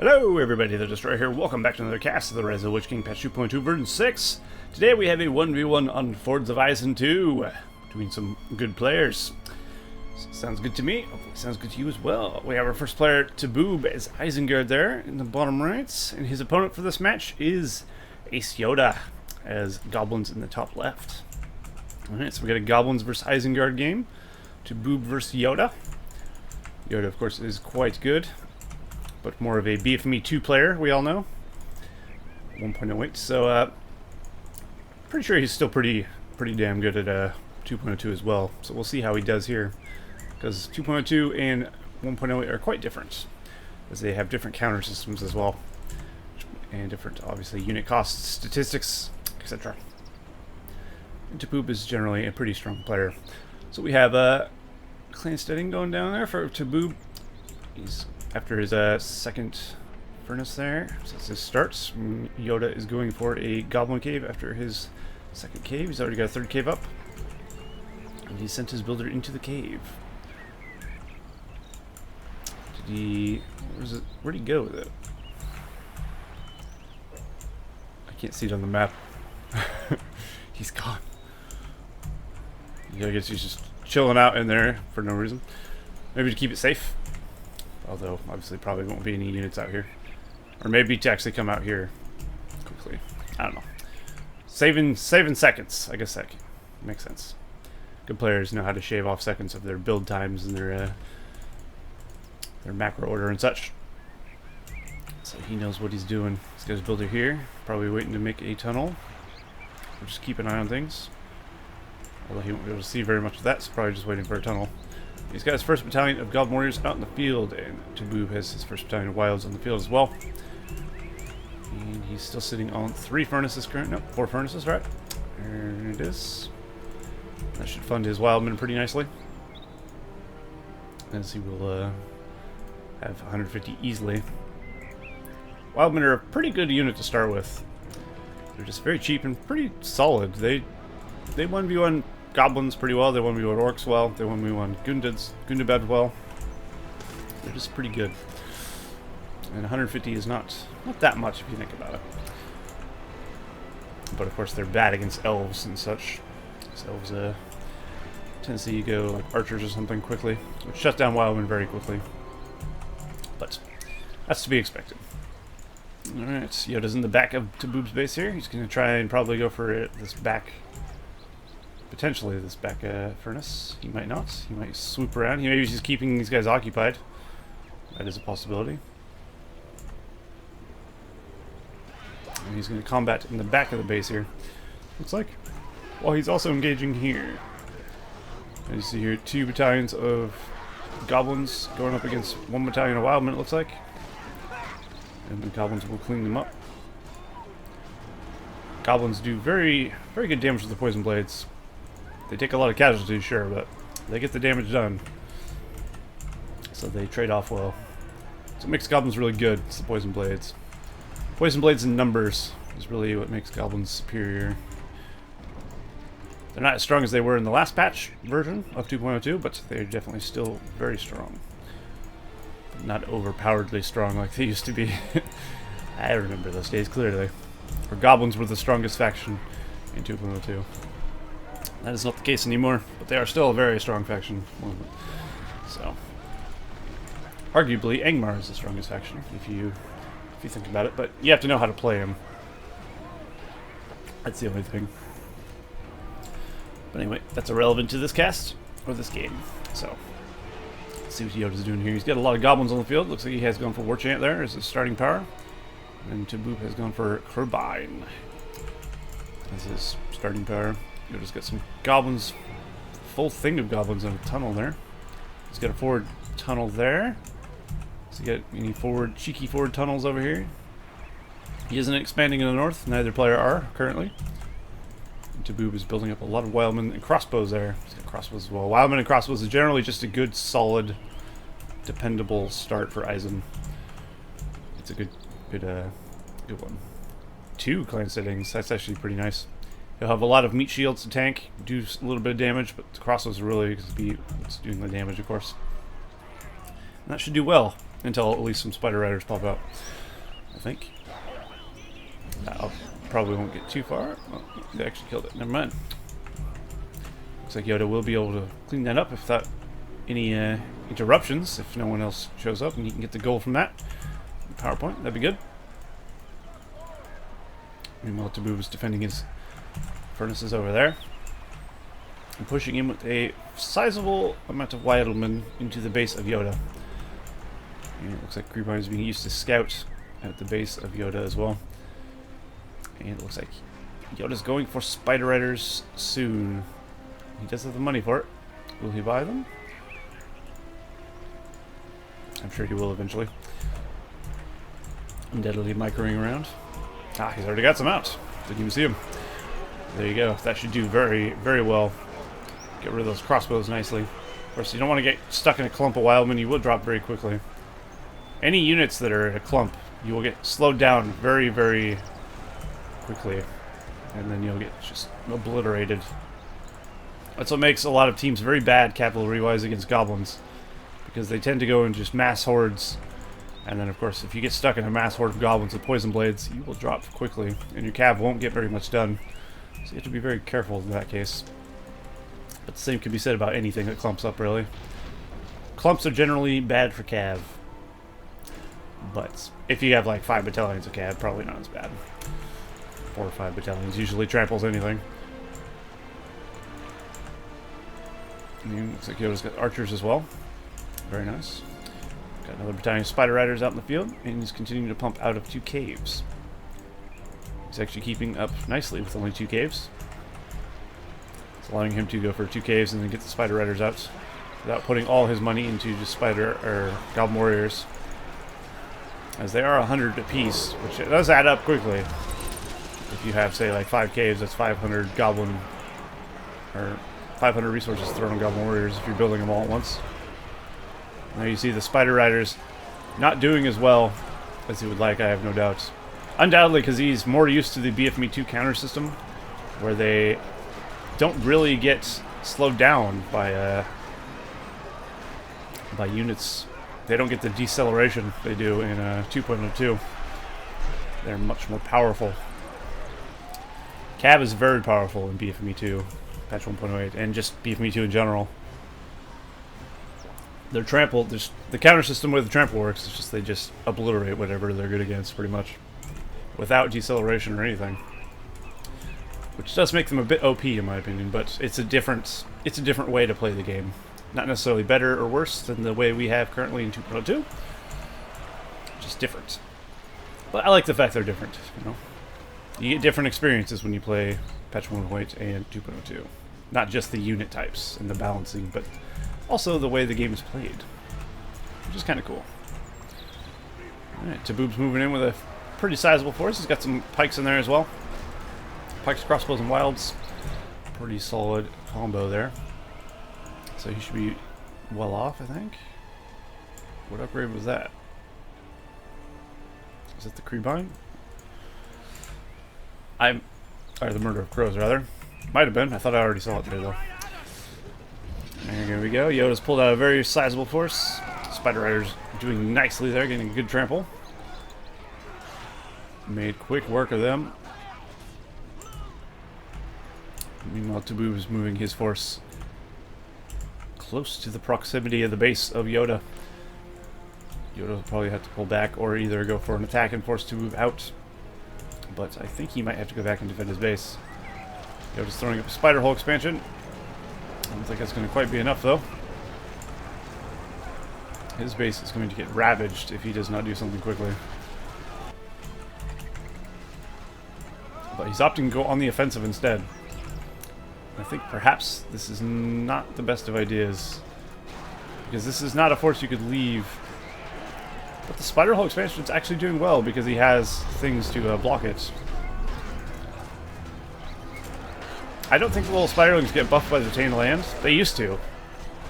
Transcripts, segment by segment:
Hello everybody, The Destroyer here. Welcome back to another cast of the Rise of the Witch King patch 2.2 version 6. Today we have a 1v1 on Fords of Isen II, between some good players. Sounds good to me. Hopefully sounds good to you as well. We have our first player, tehboohb, as Isengard there in the bottom right, and his opponent for this match is YodA as Goblins in the top left. Alright, so we got a Goblins versus Isengard game. tehboohb versus YodA. YodA, of course, is quite good, but more of a BFME 2 player, we all know. 1.08, so pretty sure he's still pretty damn good at 2.02 as well. So we'll see how he does here, because 2.02 and 1.08 are quite different, as they have different counter systems as well, and different, obviously, unit costs, statistics, etc. And tehboohb is generally a pretty strong player. So we have clan steading going down there for tehboohb. He's after his second furnace there, since this starts, YodA is going for a goblin cave after his second cave. He's already got a third cave up, and he sent his builder into the cave. Did he? Where'd he go with it? I can't see it on the map. He's gone. Yeah, I guess he's just chilling out in there for no reason. Maybe to keep it safe. Although, obviously, probably won't be any units out here. Or maybe to actually come out here quickly. I don't know. Saving seconds. I guess that makes sense. Good players know how to shave off seconds of their build times and their macro order and such. So he knows what he's doing. This guy's builder here. Probably waiting to make a tunnel. We'll just keep an eye on things. Although he won't be able to see very much of that, so probably just waiting for a tunnel. He's got his first battalion of Goblin Warriors out in the field, and tehboohb has his first battalion of Wilds on the field as well. And he's still sitting on 3 furnaces currently. No, 4 furnaces, right? There it is. That should fund his Wildmen pretty nicely, as he will have 150 easily. Wildmen are a pretty good unit to start with. They're just very cheap and pretty solid. They 1v1 Goblins pretty well, they 1v1 Orcs well, they 1v1 Gundabad well. They're just pretty good. And 150 is not that much if you think about it. But of course they're bad against elves and such. So elves tends to go like archers or something quickly, which shuts down Wildmen very quickly. But that's to be expected. Alright, YodA's in the back of tehboohb's base here. He's going to try and probably go for this back... Potentially this back furnace. He might not. He might swoop around. Maybe he's just keeping these guys occupied. That is a possibility. And he's going to combat in the back of the base here, looks like. While he's also engaging here. And you see here 2 battalions of Goblins going up against 1 battalion of Wildmen, it looks like. And the Goblins will clean them up. Goblins do very good damage with the poison blades. They take a lot of casualties, sure, but they get the damage done. So they trade off well. So it makes Goblins really good, it's the poison blades. Poison blades in numbers is really what makes Goblins superior. They're not as strong as they were in the last patch version of 2.02, but they're definitely still very strong. But not overpoweredly strong like they used to be. I remember those days clearly. Where Goblins were the strongest faction in 2.02. That is not the case anymore, but they are still a very strong faction. So, arguably, Angmar is the strongest faction, if you think about it. But you have to know how to play him. That's the only thing. But anyway, that's irrelevant to this cast or this game. So, let's see what YodA's doing here. He's got a lot of Goblins on the field. Looks like he has gone for War Chant there as his starting power. And tehboohb has gone for Carbine as his starting power. YodA's got some Goblins, full thing of Goblins in a tunnel there. He's got a forward tunnel there. Does he got any cheeky forward tunnels over here? He isn't expanding in the north, neither player are currently. And tehboohb is building up a lot of Wildmen and crossbows there. He's got crossbows as well. Wildmen and crossbows is generally just a good, solid, dependable start for Isen. It's a good one. 2 clan settings, that's actually pretty nice. He'll have a lot of meat shields to tank, do a little bit of damage, but the crossbows really be what's doing the damage, of course. And that should do well until at least some spider riders pop out, I think. I probably won't get too far. Oh, they actually killed it. Never mind. Looks like YodA will be able to clean that up without any interruptions, if no one else shows up, and he can get the goal from that. PowerPoint, that'd be good. Meanwhile, tehboohb is defending his furnaces over there and pushing in with a sizable amount of Wildmen into the base of YodA. And it looks like Creepine is being used to scout at the base of YodA as well. And it looks like YodA's going for spider riders soon. He does have the money for it. Will he buy them? I'm sure he will eventually. Undeadly microing around. Ah, he's already got some out. Didn't even see him. There you go. That should do very, very well. Get rid of those crossbows nicely. Of course, you don't want to get stuck in a clump of wildmen. You will drop very quickly. Any units that are in a clump, you will get slowed down very, very quickly. And then you'll get just obliterated. That's what makes a lot of teams very bad cavalry-wise against goblins. Because they tend to go in just mass hordes. And then, of course, if you get stuck in a mass horde of goblins with poison blades, you will drop quickly, and your cav won't get very much done. So you have to be very careful in that case. But the same can be said about anything that clumps up, really. Clumps are generally bad for cav. But if you have like 5 battalions of cav, probably not as bad. 4 or 5 battalions usually tramples anything. And looks like YodA's got archers as well. Very nice. Got another battalion of spider riders out in the field, and he's continuing to pump out of 2 caves. He's actually keeping up nicely with only 2 caves. It's allowing him to go for 2 caves and then get the spider riders out without putting all his money into just spider or goblin warriors. As they are 100 apiece, which it does add up quickly. If you have, say, like 5 caves, that's 500 goblin or 500 resources thrown on goblin warriors if you're building them all at once. Now you see the spider riders not doing as well as he would like, I have no doubt. Undoubtedly because he's more used to the BFME2 counter system, where they don't really get slowed down by units. They don't get the deceleration they do in 2.02. They're much more powerful. Cav is very powerful in BFME2, patch 1.08, and just BFME2 in general. They're trampled. There's the counter system where the trample works. It's just they just obliterate whatever they're good against, pretty much, without deceleration or anything. Which does make them a bit OP, in my opinion. But it's a different way to play the game. Not necessarily better or worse than the way we have currently in 2.02. Just different. But I like the fact they're different. You know, you get different experiences when you play patch 1.08 and 2.02. Not just the unit types and the balancing, but also the way the game is played, which is kind of cool. Alright, tehboohb's moving in with a pretty sizable force. He's got some pikes in there as well. Pikes, crossbows, and wilds. Pretty solid combo there. So he should be well off, I think. What upgrade was that? Is it the Creepine? Or the Murder of Crows, rather. Might have been. I thought I already saw it there, though. And here we go. YodA's pulled out a very sizable force. Spider Riders doing nicely there, getting a good trample. Made quick work of them. Meanwhile, tehboohb is moving his force close to the proximity of the base of YodA. YodA will probably have to pull back or either go for an attack and force tehboohb out. But I think he might have to go back and defend his base. YodA's throwing up a spider hole expansion. I don't think that's going to quite be enough, though. His base is going to get ravaged if he does not do something quickly. But he's opting to go on the offensive instead. I think perhaps this is not the best of ideas, because this is not a force you could leave. But the spider hole expansion is actually doing well because he has things to block it. I don't think the little spiderlings get buffed by the retained land. They used to.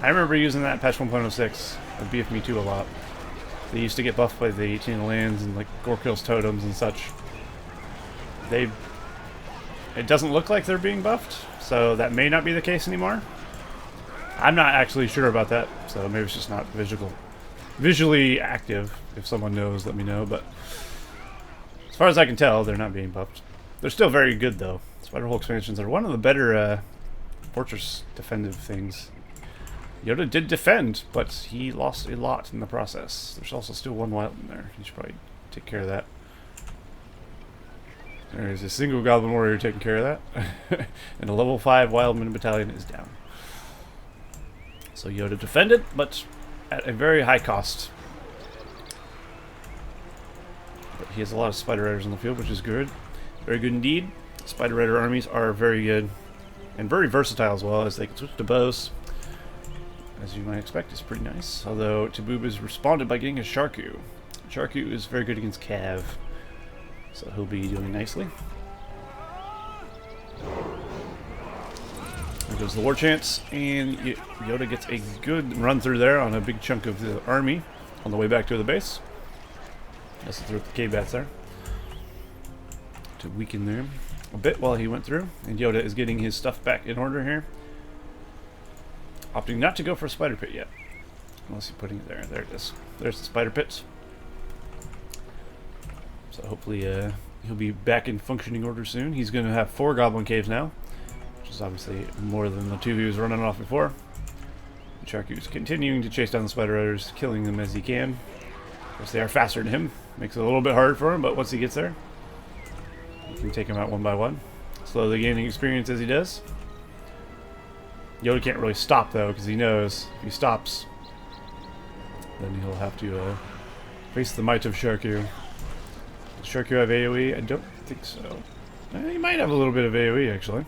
I remember using that in patch 1.06 of BFME2 a lot. They used to get buffed by the 18 lands and like Gorkill's totems and such. It doesn't look like they're being buffed, so that may not be the case anymore. I'm not actually sure about that, so maybe it's just not visually active. If someone knows, let me know. But as far as I can tell, they're not being buffed. They're still very good, though. Spiderhole expansions are one of the better fortress defensive things. YodA did defend, but he lost a lot in the process. There's also still one wild in there. He should probably take care of that. There's a single Goblin Warrior taking care of that. And a level 5 Wildman battalion is down. So YodA defended, but at a very high cost. But he has a lot of Spider Riders on the field, which is good. Very good indeed. Spider Rider armies are very good. And very versatile as well, as they can switch to bows. As you might expect, it's pretty nice. Although tehboohb has responded by getting a Sharku. Sharku is very good against Cav. So he'll be doing nicely. There goes the war chants, and YodA gets a good run through there on a big chunk of the army on the way back to the base. Has to throw the K-Bats there to weaken them a bit while he went through. And YodA is getting his stuff back in order here. Opting not to go for a spider pit yet. Unless he's putting it there. There it is. There's the spider pits. So hopefully he'll be back in functioning order soon. He's going to have 4 goblin caves now, which is obviously more than the 2 he was running off before. Sharku is continuing to chase down the Spider Riders, killing them as he can. Of course, they are faster than him. Makes it a little bit hard for him, but once he gets there, he can take them out one by one. Slowly gaining experience as he does. YodA can't really stop, though, because he knows if he stops, then he'll have to face the might of Sharku. Does Sharku have AoE? I don't think so. He might have a little bit of AoE, actually.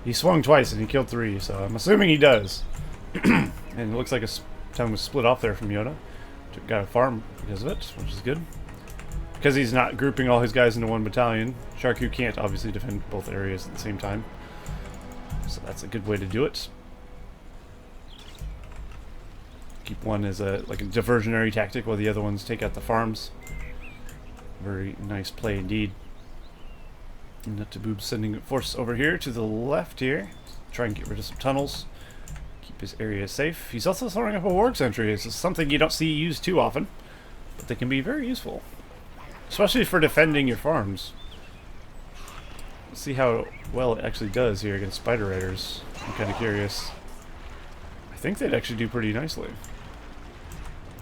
He swung twice and he killed 3, so I'm assuming he does. And it looks like his tongue was split off there from YodA. Got a farm because of it, which is good. Because he's not grouping all his guys into one battalion, Sharku can't obviously defend both areas at the same time. So that's a good way to do it. Keep one as a like a diversionary tactic while the other ones take out the farms. Very nice play indeed. And tehboohb sending a force over here to the left here. Try and get rid of some tunnels. Keep his area safe. He's also throwing up a warg sentry. It's something you don't see used too often, but they can be very useful. Especially for defending your farms. Let's see how well it actually does here against Spider Riders. I'm kind of curious. I think they'd actually do pretty nicely.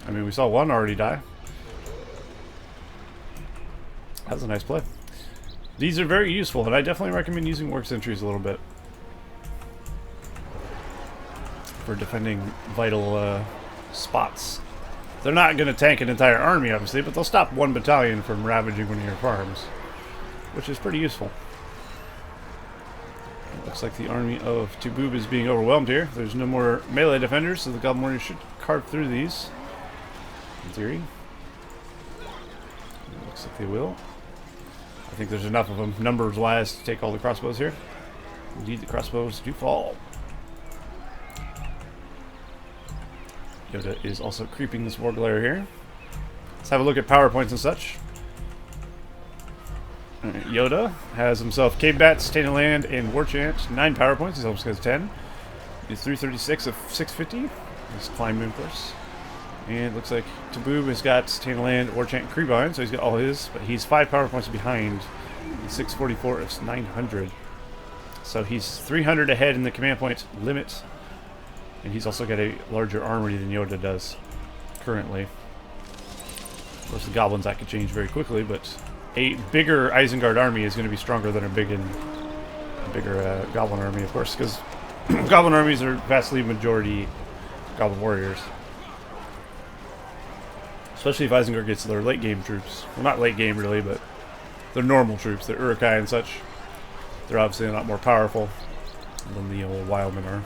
I mean, we saw one already die. That was a nice play. These are very useful, and I definitely recommend using warg sentries a little bit for defending vital spots. They're not going to tank an entire army, obviously, but they'll stop one battalion from ravaging one of your farms, which is pretty useful. It looks like the army of tehboohb is being overwhelmed here. There's no more melee defenders, so the Goblin Warriors should carve through these, in theory. It looks like they will. I think there's enough of them, numbers-wise, to take all the crossbows here. Indeed, the crossbows do fall. YodA is also creeping this war glare here. Let's have a look at PowerPoints and such. Right, YodA has himself Cave Bats, Tainted Land, and War Chant. 9 PowerPoints. He's almost got 10. He's 336 of 650. He's climbing, of course. And it looks like tehboohb has got Tainted Land, War Chant, and Creepine, so he's got all his, but he's 5 PowerPoints behind. He's 644 of 900. So he's 300 ahead in the command point limit. And he's also got a larger armory than YodA does currently. Of course, the goblins that could change very quickly, but a bigger Isengard army is going to be stronger than a bigger goblin army, of course, because goblin armies are vastly majority goblin warriors. Especially if Isengard gets their late game troops. Well, not late game really, but their normal troops, their Uruk-hai and such. They're obviously a lot more powerful than the old Wildmen are.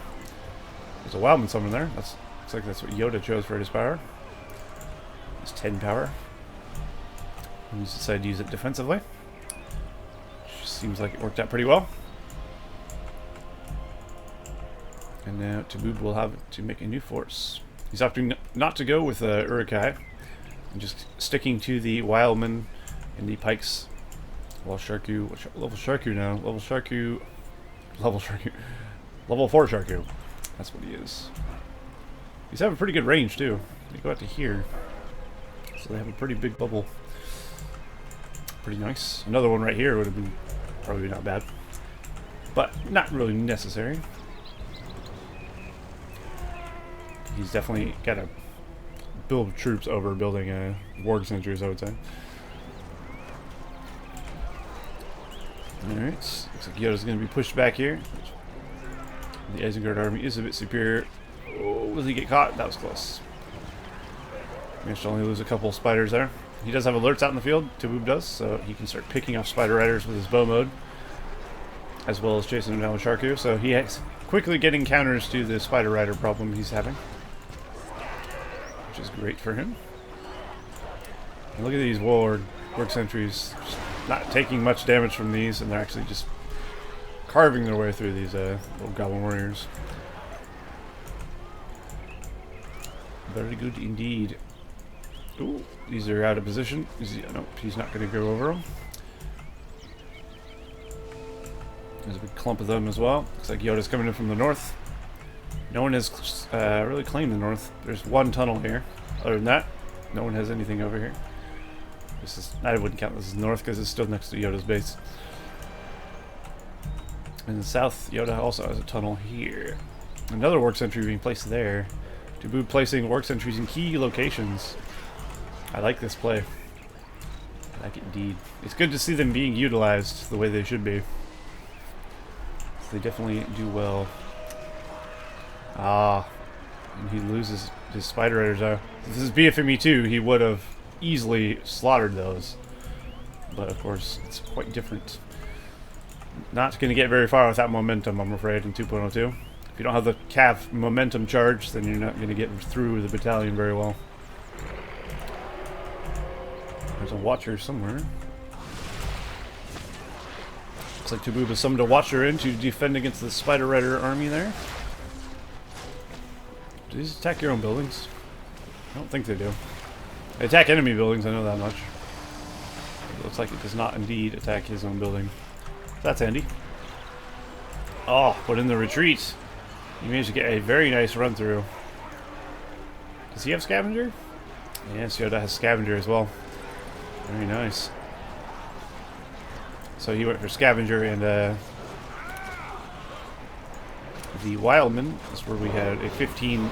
There's a Wildman summon there. Looks like that's what YodA chose for his power. It's 10 power. He's decided to use it defensively. Which seems like it worked out pretty well. And now tehboohb will have to make a new force. He's opting not to go with Uruk-hai, and just sticking to the Wildmen and the Pikes. While Sharku, what level Sharku now? Level 4 Sharku. That's what he is. He's having pretty good range too. They go out to here. So they have a pretty big bubble. Pretty nice. Another one right here would have been probably not bad. But not really necessary. He's definitely got to build troops over building warg sentries, I would say. Alright, looks like YodA's going to be pushed back here. The Isengard army is a bit superior. Oh, will he get caught? That was close. Managed to only lose a couple spiders there. He does have alerts out in the field, tehboohb does, so he can start picking off spider riders with his bow mode, as well as chasing them down with Sharku. So he is quickly getting counters to the spider rider problem he's having, which is great for him. And look at these warg sentries, just not taking much damage from these, and they're actually just carving their way through these little goblin warriors. Very good indeed. Ooh, these are out of position. Nope, he's not going to go over them. There's a big clump of them as well. Looks like YodA's coming in from the north. No one has really claimed the north. There's one tunnel here. Other than that, no one has anything over here. This is, I wouldn't count this as north because it's still next to YodA's base. In the south, YodA also has a tunnel here. Another warg sentry being placed there. tehboohb placing warg sentries in key locations. I like this play. I like it indeed. It's good to see them being utilized the way they should be. They definitely do well. Ah, and he loses his spider raiders. If this is BFME 2, he would have easily slaughtered those. But of course, it's quite different. Not going to get very far without momentum, I'm afraid, in 2.02. If you don't have the cav momentum charge, then you're not going to get through the battalion very well. There's a watcher somewhere. Looks like tehboohb has summoned a watcher in to defend against the spider rider army there. Do these attack your own buildings? I don't think they do. They attack enemy buildings, I know that much. It looks like it does not indeed attack his own building. That's handy. Oh, but in the retreat, he managed to get a very nice run through. Does he have scavenger? Yes, YodA has scavenger as well. Very nice. So he went for scavenger, and the wildman is where we had a 15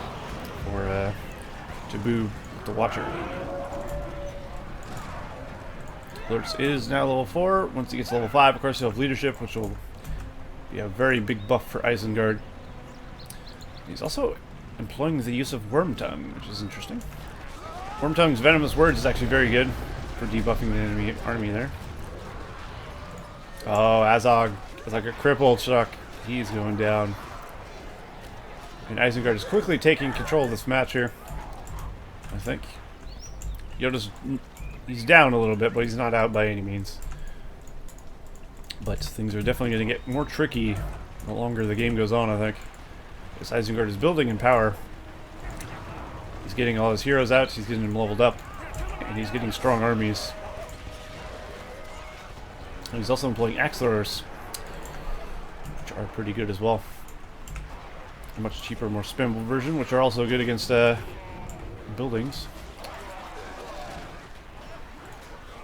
for tehboohb the watcher. Alerts is now level 4. Once he gets level 5, of course, he'll have leadership, which will be a very big buff for Isengard. He's also employing the use of Wormtongue, which is interesting. Wormtongue's venomous words is actually very good for debuffing the enemy army there. Oh, Azog is like a crippled Chuck. He's going down. And Isengard is quickly taking control of this match here, I think. YodA's... he's down a little bit, but he's not out by any means. But things are definitely going to get more tricky the longer the game goes on, I think. As Isengard is building in power. He's getting all his heroes out, he's getting them leveled up, and he's getting strong armies. And he's also employing axe throwers, which are pretty good as well. A much cheaper, more spammable version, which are also good against buildings.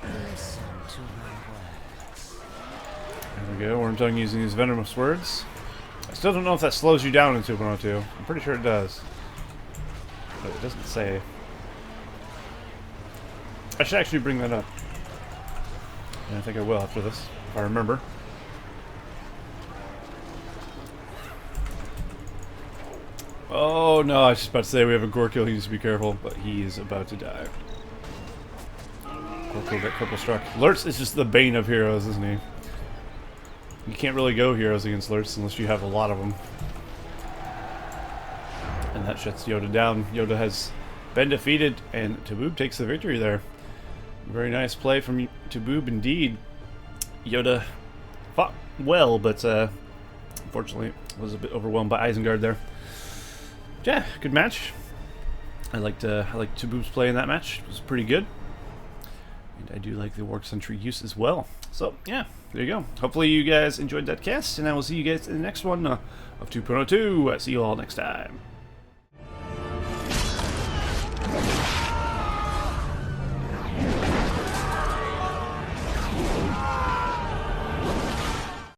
There we go, Wormtongue using these venomous words. I still don't know if that slows you down in 2.02. I'm pretty sure it does. But it doesn't say. I should actually bring that up. And I think I will after this, if I remember. Oh no, I was just about to say we have a Gorkill, he needs to be careful, but he is about to die. Gorkill got cripple struck. Lurtz is just the bane of heroes, isn't he? You can't really go heroes against Lurtz unless you have a lot of them. And that shuts YodA down. YodA has been defeated, and tehboohb takes the victory there. Very nice play from tehboohb indeed. YodA fought well, but unfortunately was a bit overwhelmed by Isengard there. Yeah, good match. I liked tehboohb's play in that match. It was pretty good. And I do like the warg sentry use as well. So, yeah, there you go. Hopefully you guys enjoyed that cast, and I will see you guys in the next one of 2.02. See you all next time.